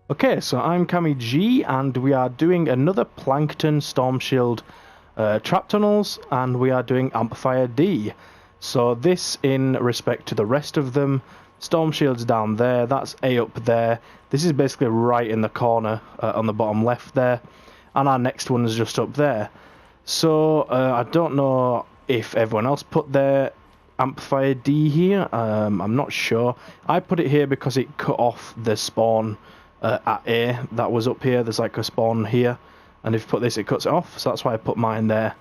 Okay, so I'm CammyG, and we are doing another Plankerton Storm Shield trap tunnels, and we are doing Amplifier D. So this in respect to the rest of them. Storm Shield's down there, that's A up there. This is basically right in the corner on the bottom left there, and our next one is just up there. So I don't know if everyone else put their Amplifier D here. I'm not sure. I put it here because it cut off the spawn at A that was up here. There's like a spawn here, and if you put this it cuts it off, so that's why I put mine there.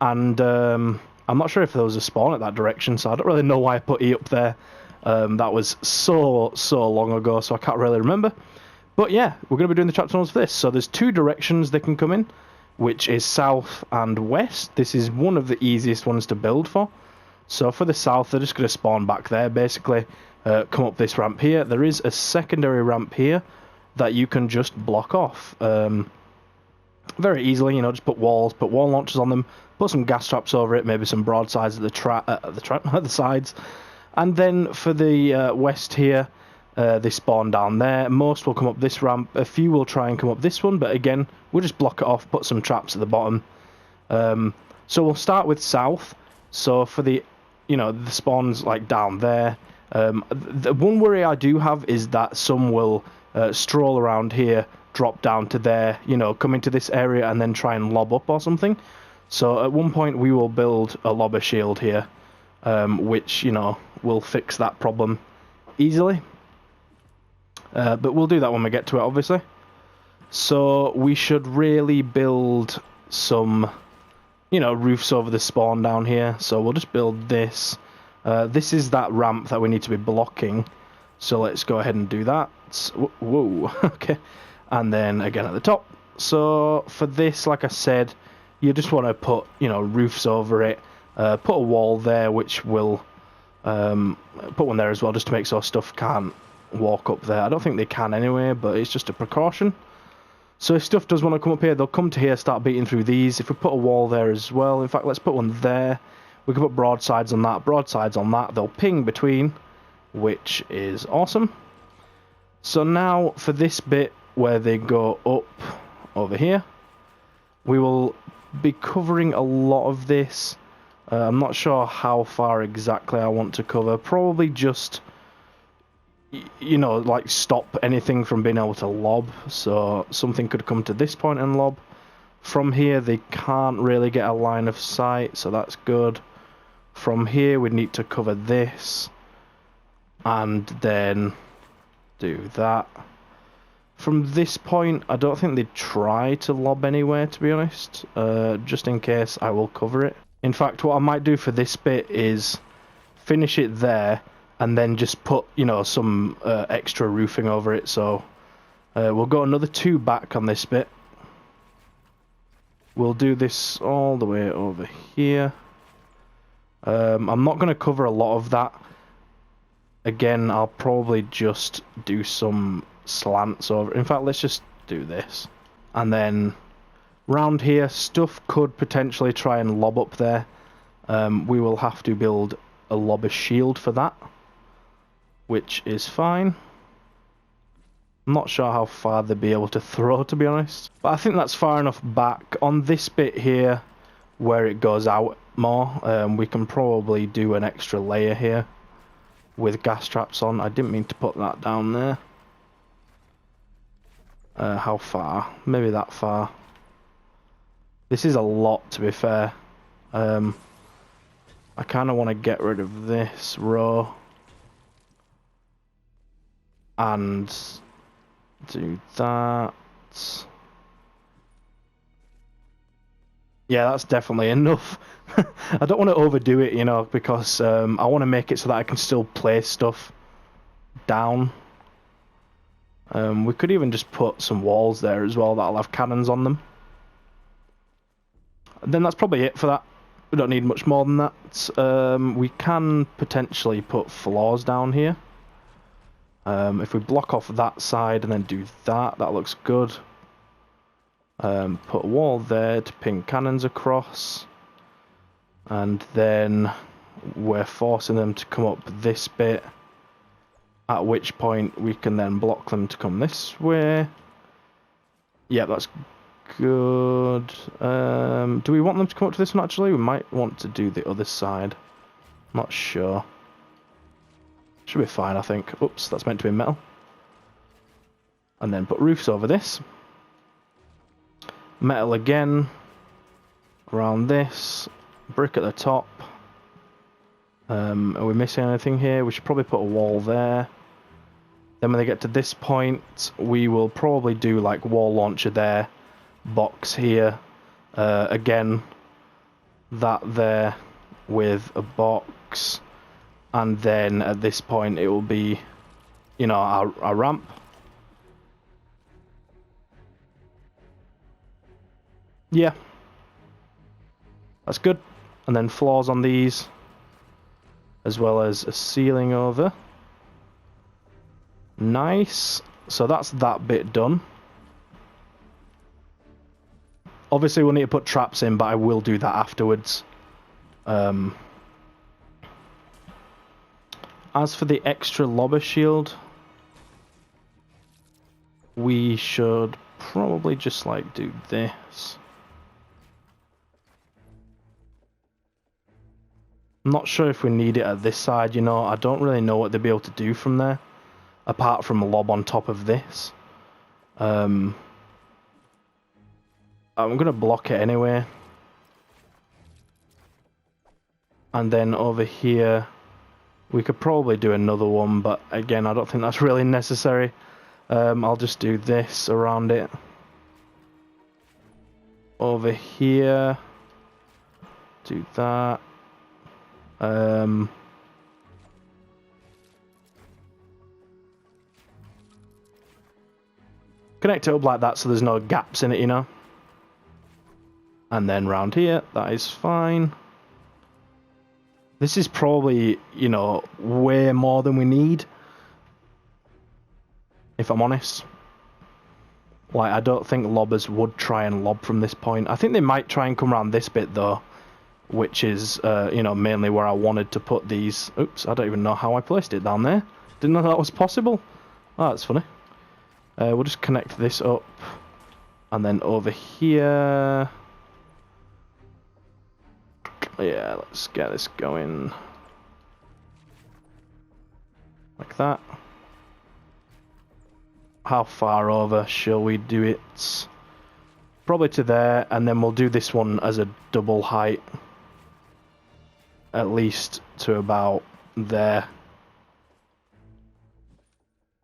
And I'm not sure if there was a spawn at that direction, so I don't really know why I put E up there. That was so long ago, so I can't really remember. But yeah, we're going to be doing the trap tunnels for this. So there's two directions they can come in, which is south and west. This is one of the easiest ones to build for. So for the south, they're just going to spawn back there, basically. Come up this ramp here. There is a secondary ramp here that you can just block off very easily. You know, just put walls, put wall launchers on them, put some gas traps over it, maybe some broadsides at the sides. And then for the west here, they spawn down there. Most will come up this ramp. A few will try and come up this one, but again, we'll just block it off, put some traps at the bottom. So we'll start with south. So for the, you know, the spawns like down there. The one worry I do have is that some will stroll around here, drop down to there, you know, come into this area and then try and lob up or something. So at one point we will build a lobber shield here, which, you know, will fix that problem easily. But we'll do that when we get to it, obviously. So we should really build some, you know, roofs over the spawn down here. So we'll just build this. This is that ramp that we need to be blocking. So let's go ahead and do that. Whoa, okay. And then again at the top. So for this, like I said, you just want to put, you know, roofs over it. Put a wall there, which will put one there as well, just to make so stuff can't walk up there. I don't think they can anyway, but it's just a precaution. So if stuff does want to come up here, they'll come to here, start beating through these. If we put a wall there as well, in fact, let's put one there. We can put broadsides on that, they'll ping between, which is awesome. So now for this bit where they go up over here, we will be covering a lot of this. I'm not sure how far exactly I want to cover, probably just, you know, like stop anything from being able to lob. So something could come to this point and lob. From here they can't really get a line of sight, so that's good. From here we need to cover this and then do that. From this point I don't think they'd try to lob anywhere, to be honest. Just in case, I will cover it. In fact, what I might do for this bit is finish it there and then just put, you know, some extra roofing over it. So we'll go another 2 back on this bit. We'll do this all the way over here. I'm not going to cover a lot of that. Again, I'll probably just do some slants over. In fact, let's just do this. And then round here, stuff could potentially try and lob up there. We will have to build a lobber shield for that, which is fine. I'm not sure how far they'd be able to throw, to be honest. But I think that's far enough back. On this bit here, where it goes out more, we can probably do an extra layer here with gas traps on. I didn't mean to put that down there. How far? Maybe that far. This is a lot, to be fair. I kind of want to get rid of this row and do that. Yeah, that's definitely enough. I don't want to overdo it, you know, because I want to make it so that I can still place stuff down. We could even just put some walls there as well that'll have cannons on them. And then that's probably it for that. We don't need much more than that. We can potentially put floors down here. If we block off that side and then do that, that looks good. Put a wall there to ping cannons across, and then we're forcing them to come up this bit at which point we can then block them to come this way. Yeah, that's good. Do we want them to come up to this one actually? We might want to do the other side. Not sure. Should be fine, I think. Oops, that's meant to be metal. And then put roofs over this. Metal again. Around this. Brick at the top. Are we missing anything here? We should probably put a wall there. Then when they get to this point, we will probably do like wall launcher there. Box here. Again, that there with a box. And then at this point it will be, you know, our ramp. Yeah. That's good. And then floors on these. As well as a ceiling over. Nice. So that's that bit done. Obviously we'll need to put traps in, but I will do that afterwards. As for the extra lobber shield, we should probably just like do this. I'm not sure if we need it at this side, you know. I don't really know what they'll be able to do from there, apart from a lob on top of this. I'm going to block it anyway. And then over here, we could probably do another one, but again, I don't think that's really necessary. I'll just do this around it. Over here, do that. Connect it up like that so there's no gaps in it, you know. And then round here, that is fine. This is probably, you know, way more than we need. If I'm honest. Like, I don't think lobbers would try and lob from this point. I think they might try and come around this bit, though. Which is, you know, mainly where I wanted to put these. Oops, I don't even know how I placed it down there. Didn't know that was possible. Oh, that's funny. We'll just connect this up. And then over here... Yeah, let's get this going like that. How far over shall we do it? Probably to there, and then we'll do this one as a double height. At least to about there.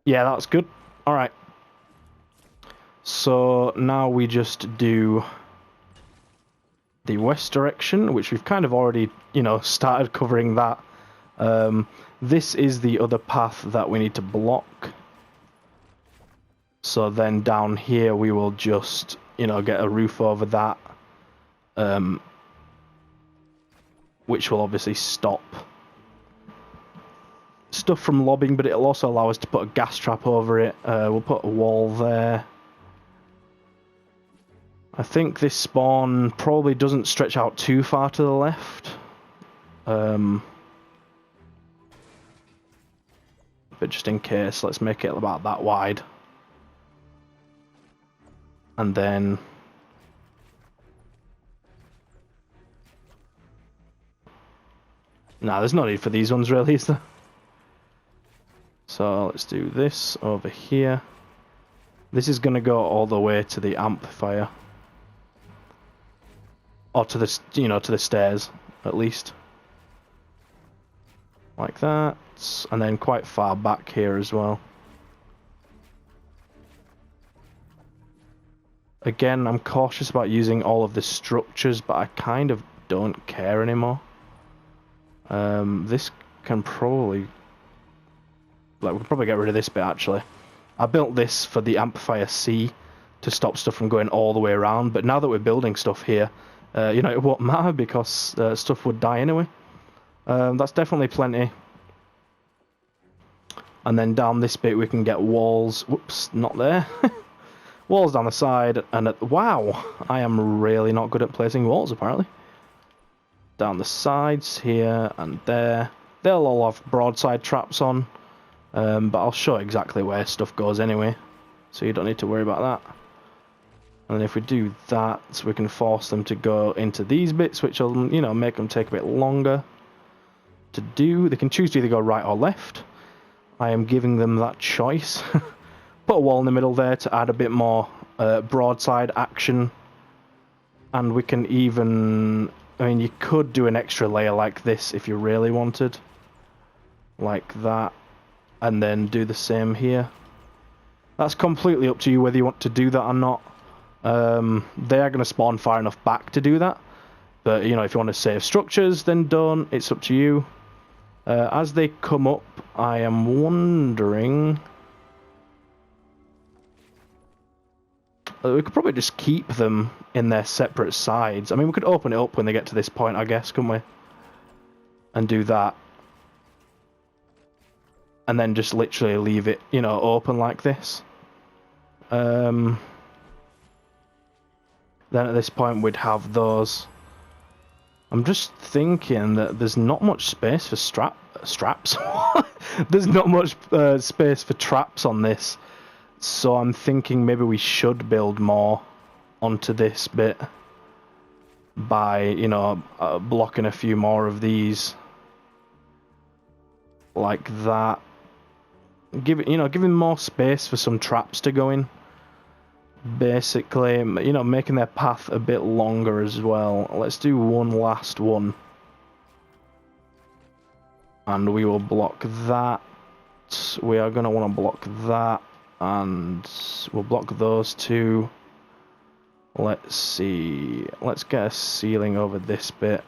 Yeah, that's good. Alright. So now we just do the west direction, which we've kind of already, you know, started covering that. This is the other path that we need to block. So then down here we will just, you know, get a roof over that. Which will obviously stop stuff from lobbing, but it'll also allow us to put a gas trap over it. We'll put a wall there. I think this spawn probably doesn't stretch out too far to the left. But just in case, let's make it about that wide. And then... Nah, there's no need for these ones really, is there? So let's do this over here. This is going to go all the way to the amplifier. Or to the, you know, to the stairs, at least. Like that. And then quite far back here as well. Again, I'm cautious about using all of the structures, but I kind of don't care anymore. This can probably... Like, we can probably get rid of this bit, actually. I built this for the Amplifier C to stop stuff from going all the way around, but now that we're building stuff here, you know, it won't matter because stuff would die anyway. That's definitely plenty. And then down this bit we can get walls. Whoops, not there. Walls down the side, and wow, I am really not good at placing walls, apparently. Down the sides here and there. They'll all have broadside traps on. But I'll show exactly where stuff goes anyway, so you don't need to worry about that. And if we do that, we can force them to go into these bits, which will, you know, make them take a bit longer to do. They can choose to either go right or left. I am giving them that choice. Put a wall in the middle there to add a bit more broadside action. And we can even... I mean, you could do an extra layer like this if you really wanted. Like that. And then do the same here. That's completely up to you whether you want to do that or not. They are going to spawn far enough back to do that. But, you know, if you want to save structures, then don't. It's up to you. As they come up, I am wondering... we could probably just keep them in their separate sides. I mean, we could open it up when they get to this point, I guess, couldn't we? And do that. And then just literally leave it, you know, open like this. Then at this point we'd have those. I'm just thinking that there's not much space for straps. There's not much space for traps on this. So I'm thinking maybe we should build more onto this bit by, you know, blocking a few more of these. Like that. Give him more space for some traps to go in. Basically, you know, making their path a bit longer as well. Let's do one last one. And we will block that. We are going to want to block that. And we'll block those two. Let's see. Let's get a ceiling over this bit.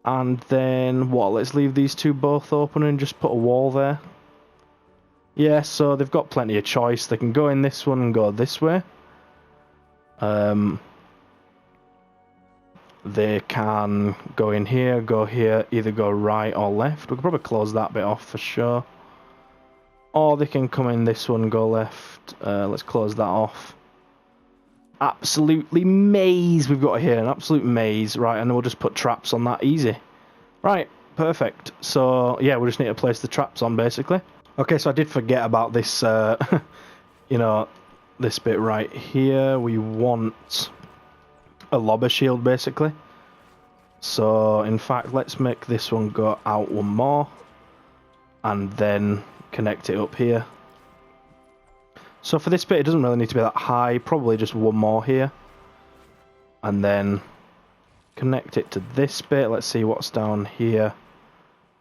And then, what? Let's leave these two both open and just put a wall there. Yeah, so they've got plenty of choice. They can go in this one and go this way. They can go in here, either go right or left. We could probably close that bit off for sure. Or they can come in this one and go left. Let's close that off. Absolutely maze we've got here, an absolute maze. Right, and then we'll just put traps on that, easy. Right, perfect. So, yeah, we just need to place the traps on, basically. Okay, so I did forget about this, you know, this bit right here. We want a lobber shield, basically. So, in fact, let's make this one go out one more. And then connect it up here. So for this bit, it doesn't really need to be that high. Probably just one more here. And then connect it to this bit. Let's see what's down here.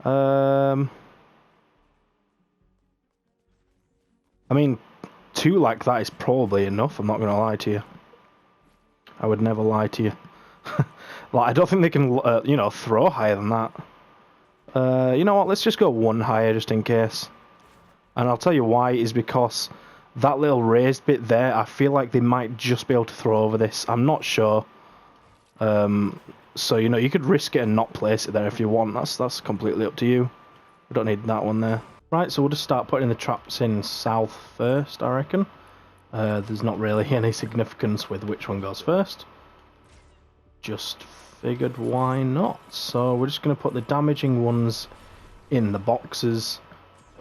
I mean, 2 like that is probably enough. I'm not going to lie to you. I would never lie to you. Like, I don't think they can, you know, throw higher than that. You know what? Let's just go 1 higher just in case. And I'll tell you why, is because that little raised bit there, I feel like they might just be able to throw over this. I'm not sure. So, you know, you could risk it and not place it there if you want. That's completely up to you. We don't need that one there. Right, so we'll just start putting the traps in south first, I reckon. There's not really any significance with which one goes first. Just figured why not. So we're just going to put the damaging ones in the boxes.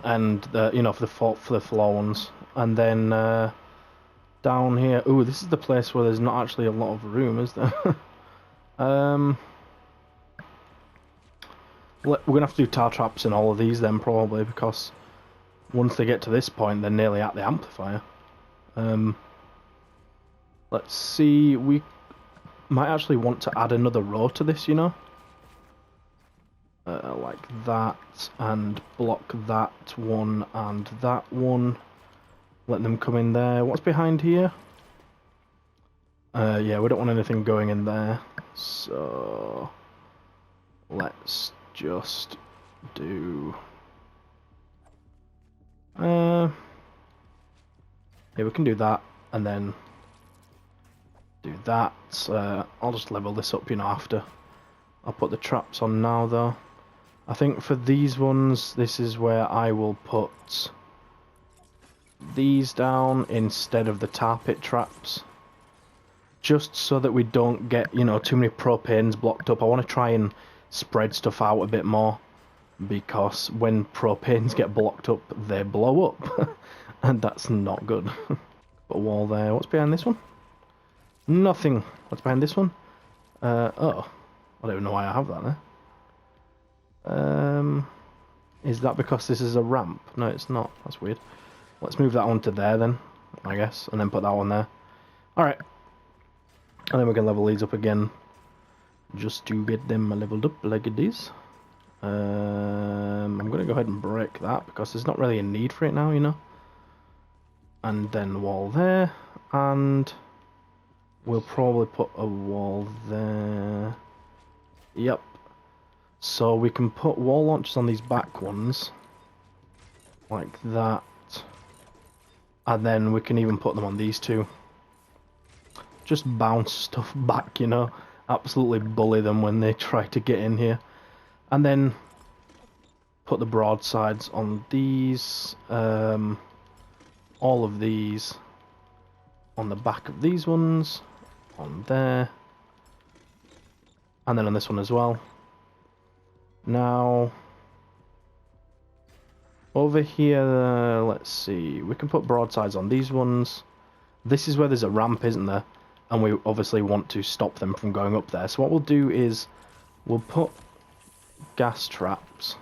And, you know, for the floor ones. And then down here... Ooh, this is the place where there's not actually a lot of room, is there? We're going to have to do tar traps in all of these then, probably, because once they get to this point, they're nearly at the amplifier. Let's see, we might actually want to add another row to this, you know? Like that, and block that one and that one. Let them come in there. What's behind here? Yeah, we don't want anything going in there. So let's just do... yeah, we can do that, and then do that. I'll just level this up, you know, after. I'll put the traps on now, though. I think for these ones, this is where I will put these down instead of the tar pit traps. Just so that we don't get, you know, too many propanes blocked up. I want to try and spread stuff out a bit more. because when propanes get blocked up, they blow up, and that's not good. Put a wall there. What's behind this one? Nothing. What's behind this one? Oh, I don't even know why I have that there. Is that because this is a ramp? No, it's not. That's weird. Let's move that one to there then, I guess, and then put that one there. Alright. And then we can level these up again, just to get them leveled up like it is. I'm going to go ahead and break that, because there's not really a need for it now, you know. And then wall there, and we'll probably put a wall there. Yep. So we can put wall launchers on these back ones, like that. And then we can even put them on these two. Just bounce stuff back, you know. Absolutely bully them when they try to get in here. And then put the broadsides on these. All of these on the back of these ones. On there. And then on this one as well. Now, over here, let's see. We can put broadsides on these ones. This is where there's a ramp, isn't there? And we obviously want to stop them from going up there. So what we'll do is we'll put gas traps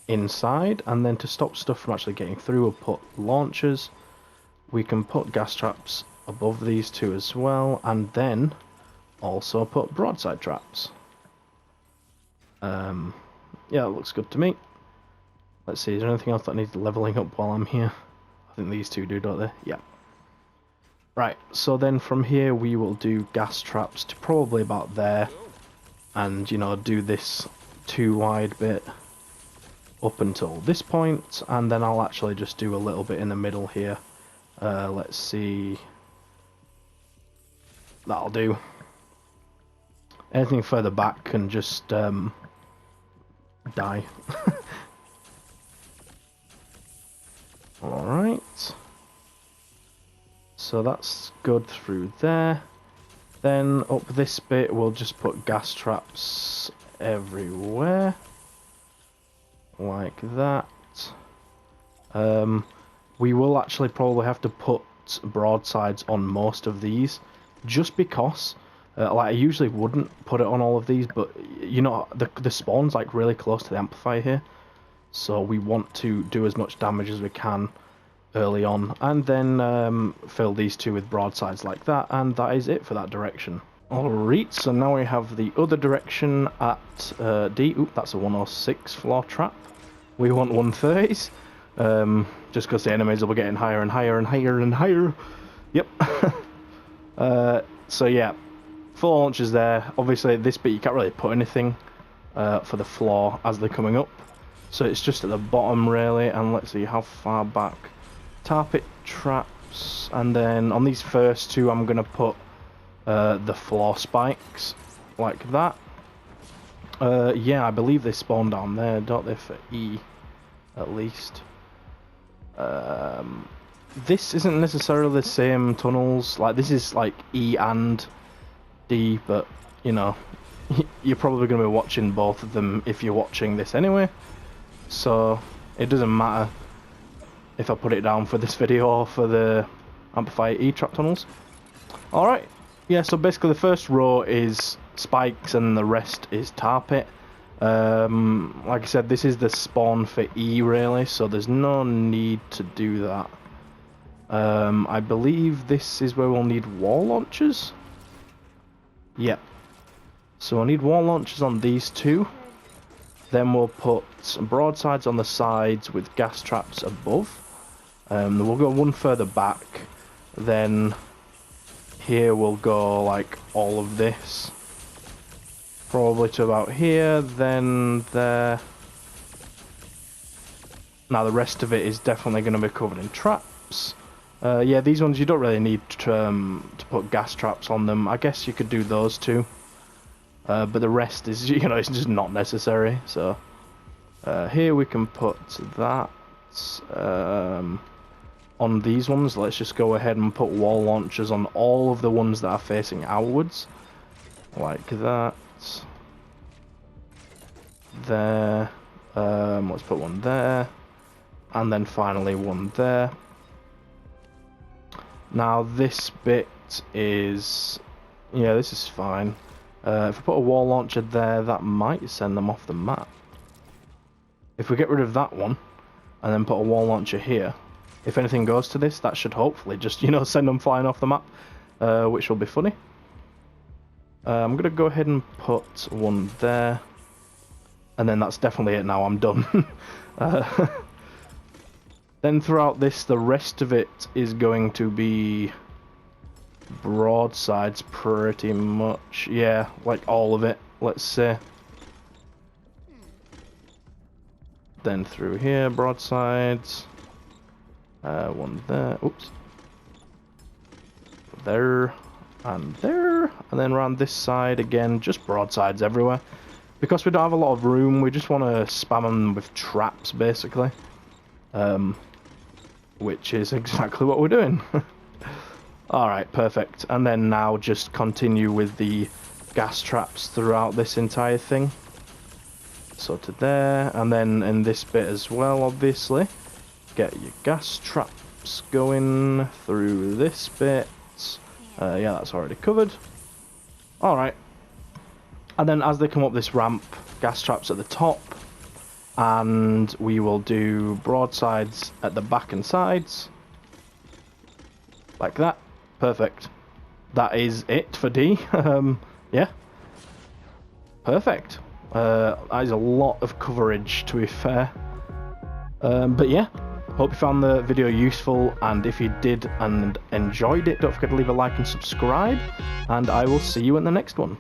inside, and then to stop stuff from actually getting through, we'll put launchers. We can put gas traps above these two as well, and then also put broadside traps. Yeah, it looks good to me. Let's see, is there anything else that needs leveling up while I'm here? I think these two do, don't they? Yeah. Right, so then from here we will do gas traps to probably about there, and, you know, do this 2 wide bit up until this point, and then I'll actually just do a little bit in the middle here. Let's see. That'll do. Anything further back can just die. Alright. So that's good through there. Then up this bit we'll just put gas traps everywhere. Like that. We will actually probably have to put broadsides on most of these, just because like I usually wouldn't put it on all of these, but you know, the spawn's like really close to the amplifier here, so we want to do as much damage as we can early on, and then fill these two with broadsides like that, and that is it for that direction. Alright, so now we have the other direction at D. Oop, that's a 106 floor trap. We want 130s, just because the enemies will be getting higher and higher and higher and higher. Yep. So yeah, 4 launches there. Obviously this bit you can't really put anything for the floor as they're coming up, so it's just at the bottom really. And let's see how far back. Tarpit traps, and then on these first two I'm going to put the floor spikes like that. Yeah, I believe they spawn down there, don't they, for E at least. This isn't necessarily the same tunnels, like this is like E and D, but you know, you're probably going to be watching both of them if you're watching this anyway, so it doesn't matter if I put it down for this video or for the Amplifier E trap tunnels. Alright, yeah, so basically the first row is spikes and the rest is tar pit. Like I said, this is the spawn for E really, so there's no need to do that. I believe this is where we'll need wall launchers. Yep. So we'll need wall launchers on these two. Then we'll put some broadsides on the sides with gas traps above. Then we'll go one further back. Then here we'll go like all of this. Probably to about here, then there. Now the rest of it is definitely going to be covered in traps. Yeah, these ones you don't really need to put gas traps on them. I guess you could do those two. But the rest is, you know, it's just not necessary. So here we can put that on these ones. Let's just go ahead and put wall launchers on all of the ones that are facing outwards, like that. There, Let's put one there, and then finally one there. Now this bit is, yeah, this is fine. If we put a wall launcher there, that might send them off the map. If we get rid of that one, and then put a wall launcher here, if anything goes to this, that should hopefully just, you know, send them flying off the map, which will be funny. I'm going to go ahead and put one there, and then that's definitely it now, I'm done. Then throughout this, the rest of it is going to be broadsides pretty much. Yeah, like all of it, let's say. Then through here, broadsides. One there, oops. There, and there. And then around this side, again, just broadsides everywhere. Because we don't have a lot of room, we just want to spam them with traps, basically. Which is exactly what we're doing. Alright, perfect. And then now just continue with the gas traps throughout this entire thing. So to there, and then in this bit as well, obviously. Get your gas traps going through this bit. Yeah, that's already covered. Alright. And then as they come up this ramp, gas traps at the top. And we will do broadsides at the back and sides. Like that. Perfect. That is it for D. Yeah. Perfect. That is a lot of coverage, to be fair. But yeah. Hope you found the video useful, and if you did and enjoyed it, don't forget to leave a like and subscribe, and I will see you in the next one.